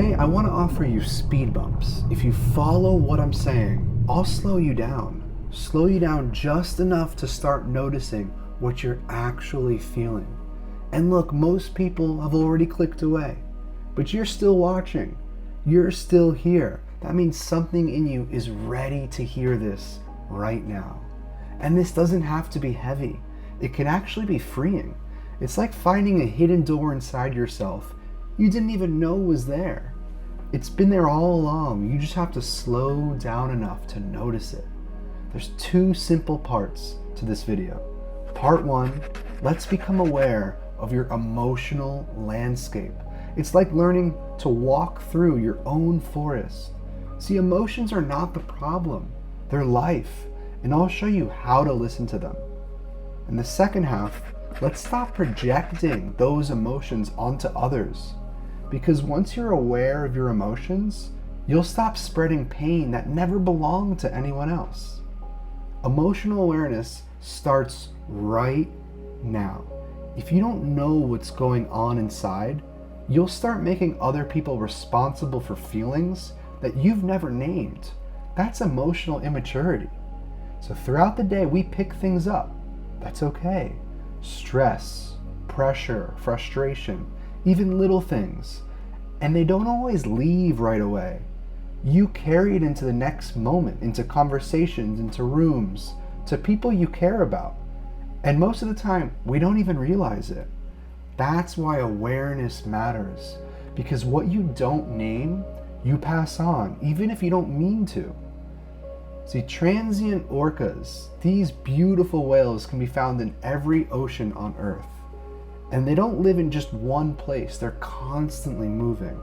today I want to offer you speed bumps. If you follow what I'm saying, I'll slow you down. Slow you down just enough to start noticing what you're actually feeling. And look, most people have already clicked away, but you're still watching. You're still here. That means something in you is ready to hear this right now. And this doesn't have to be heavy. It can actually be freeing. It's like finding a hidden door inside yourself you didn't even know was there. It's been there all along. You just have to slow down enough to notice it. There's two simple parts to this video. Part one, let's become aware of your emotional landscape. It's like learning to walk through your own forest. See, emotions are not the problem. They're life, and I'll show you how to listen to them. In the second half, let's stop projecting those emotions onto others. Because once you're aware of your emotions, you'll stop spreading pain that never belonged to anyone else. Emotional awareness starts right now. If you don't know what's going on inside, you'll start making other people responsible for feelings that you've never named. That's emotional immaturity. So throughout the day, we pick things up. That's okay. Stress, pressure, frustration, even little things. And they don't always leave right away. You carry it into the next moment, into conversations, into rooms, to people you care about. And most of the time, we don't even realize it. That's why awareness matters. Because what you don't name, you pass on, even if you don't mean to. See, transient orcas, these beautiful whales, can be found in every ocean on Earth. And they don't live in just one place, they're constantly moving.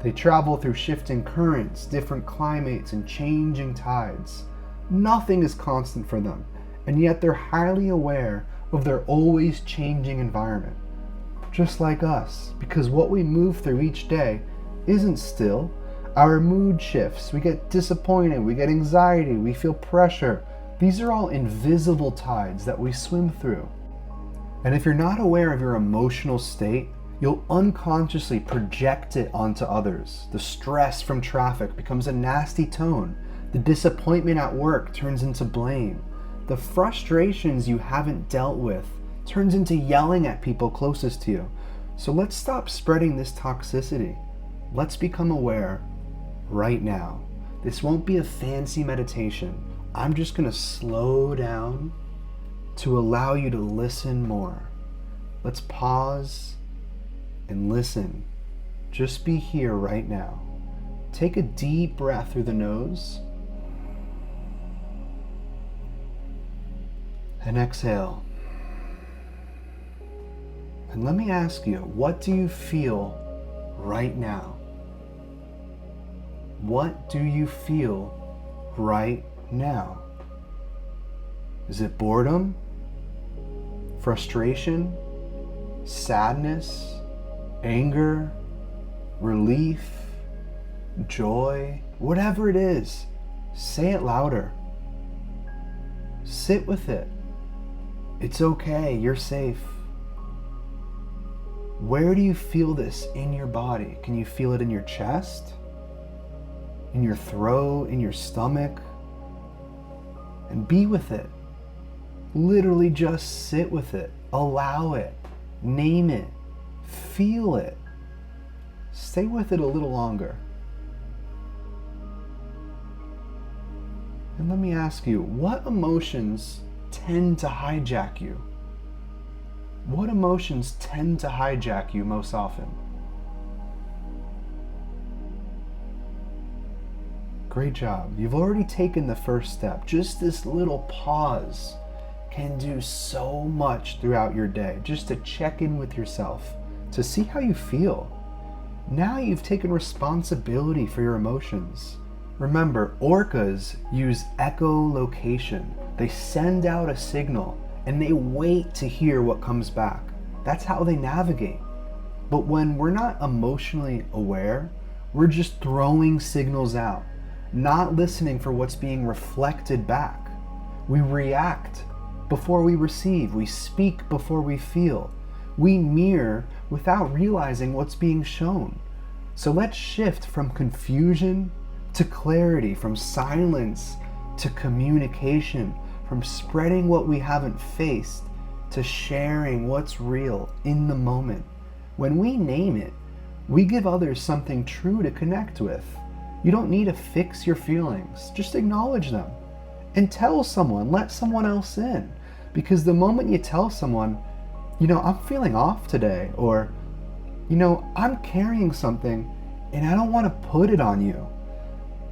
They travel through shifting currents, different climates, and changing tides. Nothing is constant for them, and yet they're highly aware of their always changing environment. Just like us, because what we move through each day isn't still. Our mood shifts, we get disappointed, we get anxiety, we feel pressure. These are all invisible tides that we swim through. And if you're not aware of your emotional state, you'll unconsciously project it onto others. The stress from traffic becomes a nasty tone. The disappointment at work turns into blame. The frustrations you haven't dealt with turns into yelling at people closest to you. So let's stop spreading this toxicity. Let's become aware right now. This won't be a fancy meditation. I'm just gonna slow down to allow you to listen more. Let's pause and listen. Just be here right now. Take a deep breath through the nose and exhale. And let me ask you, what do you feel right now? What do you feel right now? Is it boredom? Frustration? Sadness? Anger? Relief? Joy? Whatever it is, say it louder. Sit with it. It's okay, you're safe. Where do you feel this in your body? Can you feel it in your chest? In your throat? In your stomach? And be with it. Literally just sit with it. Allow it. Name it. Feel it. Stay with it a little longer. And let me ask you, what emotions tend to hijack you? What emotions tend to hijack you most often? Great job. You've already taken the first step. Just this little pause can do so much throughout your day, just to check in with yourself, to see how you feel. Now you've taken responsibility for your emotions. Remember, orcas use echolocation. They send out a signal and they wait to hear what comes back. That's how they navigate. But when we're not emotionally aware, we're just throwing signals out, not listening for what's being reflected back. We react before we receive. We speak before we feel. We mirror without realizing what's being shown. So let's shift from confusion to clarity, from silence to communication, from spreading what we haven't faced to sharing what's real in the moment. When we name it, we give others something true to connect with. You don't need to fix your feelings, just acknowledge them. And tell someone, let someone else in. Because the moment you tell someone, I'm feeling off today, or, I'm carrying something and I don't want to put it on you,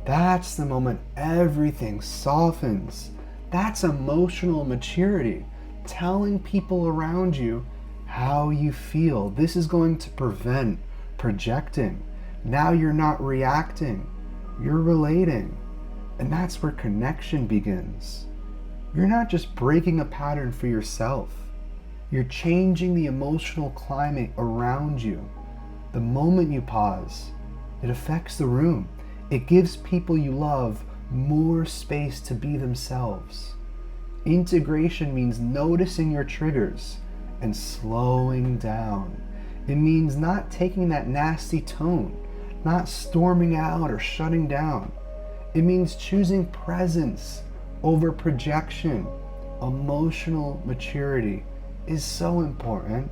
that's the moment everything softens. That's emotional maturity. Telling people around you how you feel. This is going to prevent projecting. Now you're not reacting, you're relating. And that's where connection begins. You're not just breaking a pattern for yourself. You're changing the emotional climate around you. The moment you pause, it affects the room. It gives people you love more space to be themselves. Integration means noticing your triggers and slowing down. It means not taking that nasty tone, not storming out or shutting down. It means choosing presence over projection. Emotional maturity is so important,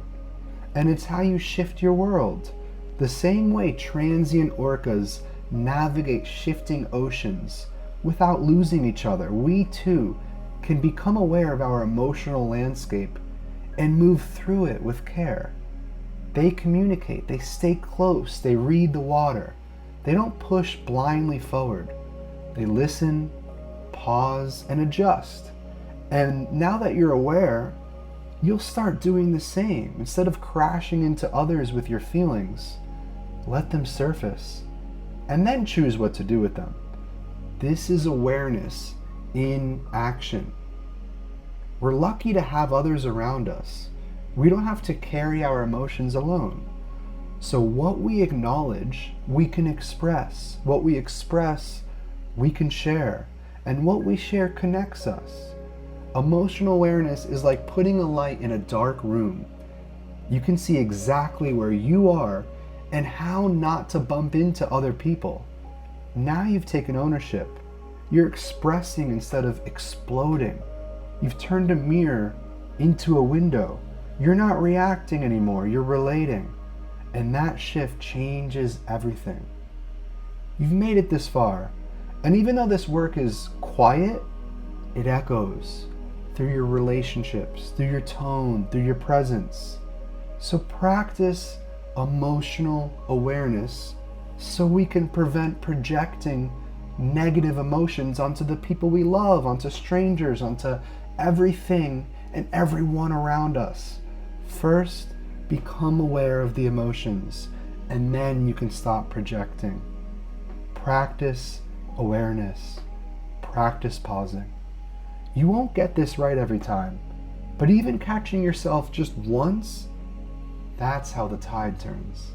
and it's how you shift your world. The same way transient orcas navigate shifting oceans without losing each other, we too can become aware of our emotional landscape and move through it with care. They communicate, they stay close, they read the water. They don't push blindly forward. They listen, pause, and adjust. And now that you're aware, you'll start doing the same. Instead of crashing into others with your feelings, let them surface, and then choose what to do with them. This is awareness in action. We're lucky to have others around us. We don't have to carry our emotions alone. So what we acknowledge, we can express. What we express, we can share. And what we share connects us. Emotional awareness is like putting a light in a dark room. You can see exactly where you are and how not to bump into other people. Now you've taken ownership. You're expressing instead of exploding. You've turned a mirror into a window. You're not reacting anymore, you're relating. And that shift changes everything. You've made it this far. And even though this work is quiet, it echoes through your relationships, through your tone, through your presence. So practice emotional awareness so we can prevent projecting negative emotions onto the people we love, onto strangers, onto everything and everyone around us. First, become aware of the emotions, and then you can stop projecting. Practice awareness. Practice pausing. You won't get this right every time, but even catching yourself just once, that's how the tide turns.